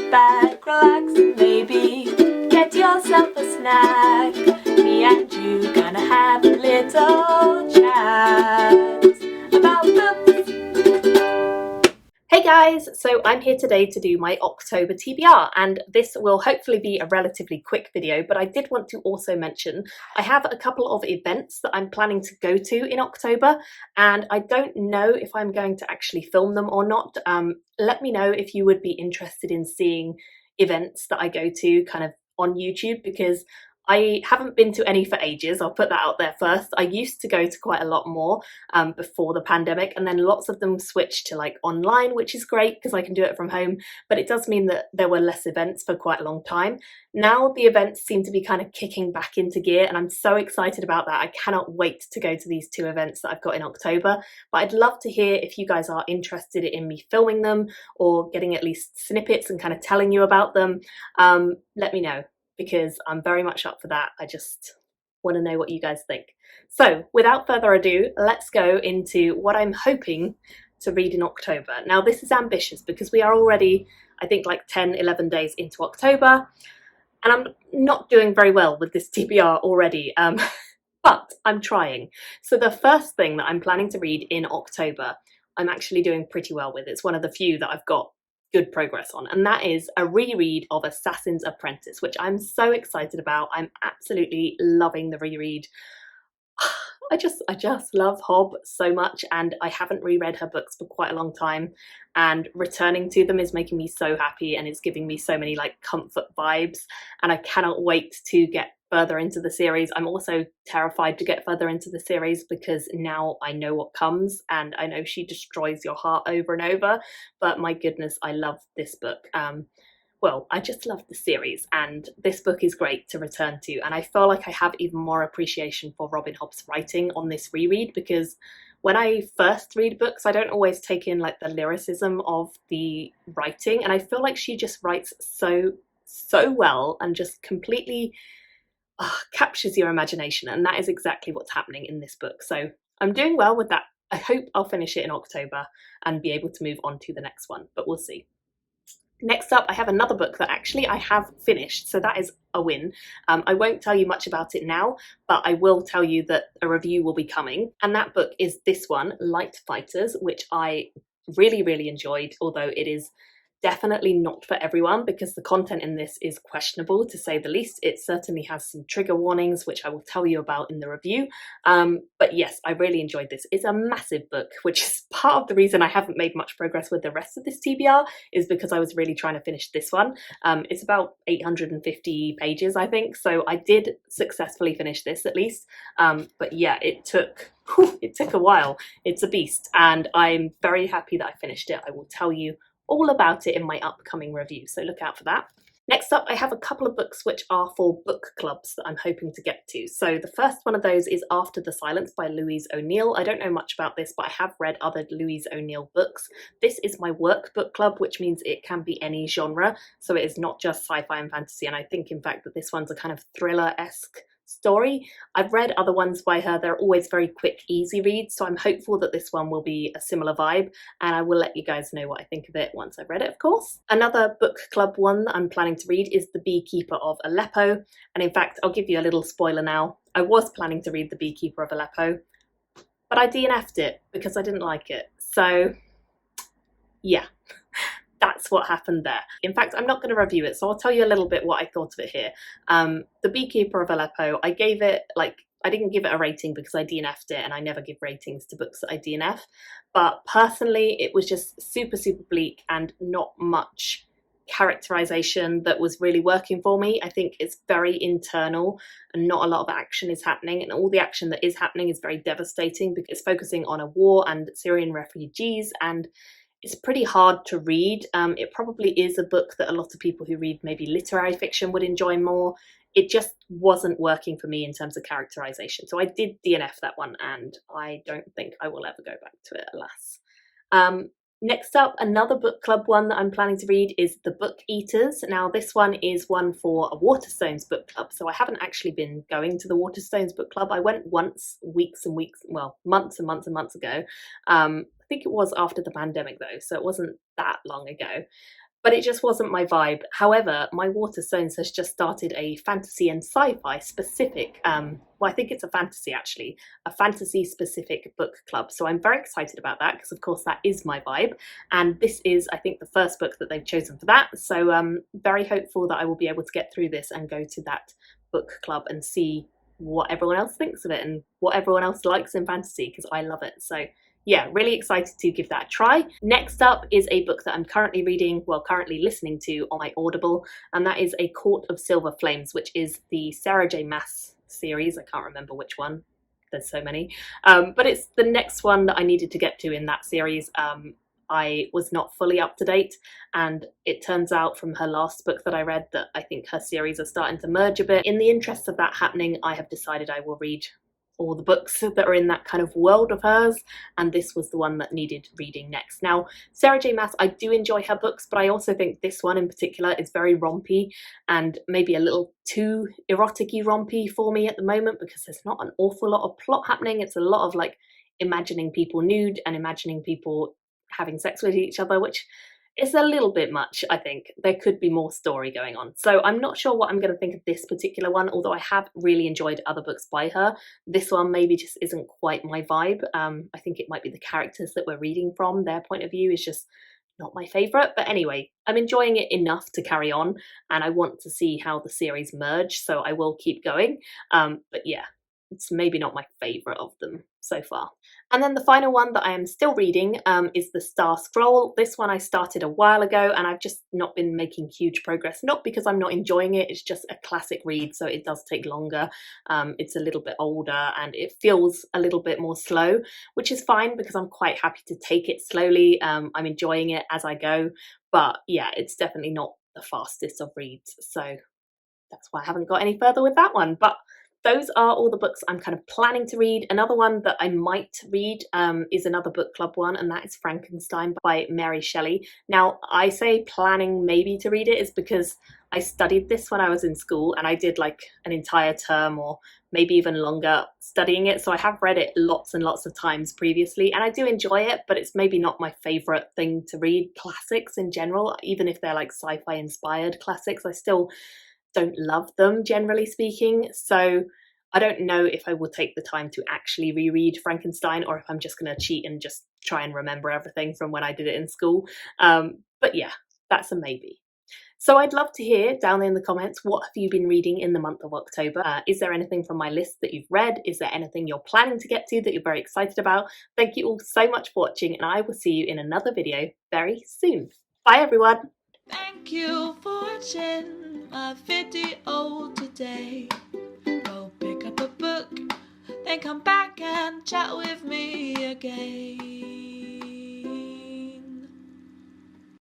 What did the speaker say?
back, relax, and maybe get yourself a snack. Me and you gonna have a little chat about books. Hey guys, so I'm here today to do my October TBR, and this will hopefully be a relatively quick video, but I did want to also mention I have a couple of events that I'm planning to go to in October, and I don't know if I'm going to actually film them or not. Let me know if you would be interested in seeing events that I go to kind of on YouTube, because I haven't been to any for ages. I'll put that out there first. I used to go to quite a lot more before the pandemic, and then lots of them switched to like online, which is great because I can do it from home, but it does mean that there were less events for quite a long time. Now the events seem to be kind of kicking back into gear, and I'm so excited about that. I cannot wait to go to these two events that I've got in October, but I'd love to hear if you guys are interested in me filming them or getting at least snippets and kind of telling you about them. Let me know, because I'm very much up for that. I just want to know what you guys think. So without further ado, let's go into what I'm hoping to read in October. Now this is ambitious because we are already, I think, like 10-11 days into October, and I'm not doing very well with this TBR already, but I'm trying. So the first thing that I'm planning to read in October, I'm actually doing pretty well with. It's one of the few that I've got good progress on, and that is a reread of Assassin's Apprentice, which I'm so excited about. I'm absolutely loving the reread. I just love Hob so much, and I haven't reread her books for quite a long time, and returning to them is making me so happy, and it's giving me so many like comfort vibes, and I cannot wait to get further into the series. I'm also terrified to get further into the series because now I know what comes, and I know she destroys your heart over and over, but my goodness, I love this book. Well, I just love the series, and this book is great to return to, and I feel like I have even more appreciation for Robin Hobb's writing on this reread, because when I first read books, I don't always take in like the lyricism of the writing, and I feel like she just writes so well and just completely captures your imagination, and that is exactly what's happening in this book. So I'm doing well with that. I hope I'll finish it in October and be able to move on to the next one, but we'll see. Next up, I have another book that actually I have finished, so that is a win. I won't tell you much about it now, but I will tell you that a review will be coming, and that book is this one, Light Fighters, which I really enjoyed, although it is definitely not for everyone because the content in this is questionable, to say the least. It certainly has some trigger warnings, which I will tell you about in the review. But yes, I really enjoyed this. It's a massive book, which is part of the reason I haven't made much progress with the rest of this TBR, is because I was really trying to finish this one. It's about 850 pages, I think, so I did successfully finish this at least. But yeah, it took a while. It's a beast, and I'm very happy that I finished it. I will tell you all about it in my upcoming review, so look out for that. Next up, I have a couple of books which are for book clubs that I'm hoping to get to. So the first one of those is After the Silence by Louise O'Neill. I don't know much about this, but I have read other Louise O'Neill books. This is my work book club, which means it can be any genre, so it is not just sci-fi and fantasy, and I think in fact that this one's a kind of thriller-esque story. I've read other ones by her. They're always very quick, easy reads, so I'm hopeful that this one will be a similar vibe, and I will let you guys know what I think of it once I've read it, of course. Another book club one that I'm planning to read is The Beekeeper of Aleppo, and in fact, I'll give you a little spoiler now. I was planning to read The Beekeeper of Aleppo, but I DNF'd it because I didn't like it. So yeah, that's what happened there. In fact, I'm not going to review it, so I'll tell you a little bit what I thought of it here. The Beekeeper of Aleppo, I gave it, I didn't give it a rating because I DNF'd it, and I never give ratings to books that I DNF, but personally it was just super bleak and not much characterization that was really working for me. I think it's very internal and not a lot of action is happening, and all the action that is happening is very devastating because it's focusing on a war and Syrian refugees, and it's pretty hard to read. It probably is a book that a lot of people who read maybe literary fiction would enjoy more. It just wasn't working for me in terms of characterization. So I did DNF that one, and I don't think I will ever go back to it, alas. Next up, another book club one that I'm planning to read is The Book Eaters. Now this one is one for a Waterstones book club, so I haven't actually been going to the Waterstones book club. I went once, months and months ago. I think it was after the pandemic though, so it wasn't that long ago. but it just wasn't my vibe. However, my Waterstones has just started a fantasy and sci-fi specific, well, I think it's a fantasy actually, a fantasy specific book club. So I'm very excited about that because of course that is my vibe. And this is, I think, the first book that they've chosen for that. So very hopeful that I will be able to get through this and go to that book club and see what everyone else thinks of it and what everyone else likes in fantasy, because I love it. So yeah, really excited to give that a try. Next up is a book that I'm currently reading, well, currently listening to on my Audible, and that is A Court of Silver Flames, which is the J Maas series. I can't remember which one. There's so many. But it's the next one that I needed to get to in that series. I was not fully up to date, and it turns out from her last book that I read that I think her series are starting to merge a bit. In the interest of that happening, I have decided I will read all the books that are in that kind of world of hers, and this was the one that needed reading next. Now, J Maas, I do enjoy her books, but I also think this one in particular is very rompy and maybe a little too erotic-y rompy for me at the moment, because there's not an awful lot of plot happening. It's a lot of like imagining people nude and imagining people having sex with each other, which is a little bit much. I think there could be more story going on. So I'm not sure what I'm going to think of this particular one, although I have really enjoyed other books by her. This one maybe just isn't quite my vibe. I think it might be the characters that we're reading from, their point of view is just not my favourite. But anyway, I'm enjoying it enough to carry on, and I want to see how the series merge, so I will keep going. But yeah, it's maybe not my favourite of them so far. And then the final one that I am still reading is The Star Scroll. This one I started a while ago and I've just not been making huge progress. Not because I'm not enjoying it, it's just a classic read, so it does take longer. It's a little bit older and it feels a little bit more slow, which is fine because I'm quite happy to take it slowly. I'm enjoying it as I go, but yeah, it's definitely not the fastest of reads. So that's why I haven't got any further with that one. But those are all the books I'm kind of planning to read. Another one that I might read is another book club one, and that is Frankenstein by Mary Shelley. Now, I say planning maybe to read it is because I studied this when I was in school, and I did like an entire term or maybe even longer studying it. So I have read it lots and lots of times previously, and I do enjoy it, but it's maybe not my favourite thing to read. Classics in general, even if they're like sci-fi inspired classics, I still don't love them, generally speaking. So I don't know if I will take the time to actually reread Frankenstein, or if I'm just going to cheat and just try and remember everything from when I did it in school. But yeah, that's a maybe. So I'd love to hear down in the comments, what have you been reading in the month of October? Is there anything from my list that you've read? Is there anything you're planning to get to that you're very excited about? Thank you all so much for watching, and I will see you in another video very soon. Bye everyone! Thank you for watching my video today. Go pick up a book, then come back and chat with me again.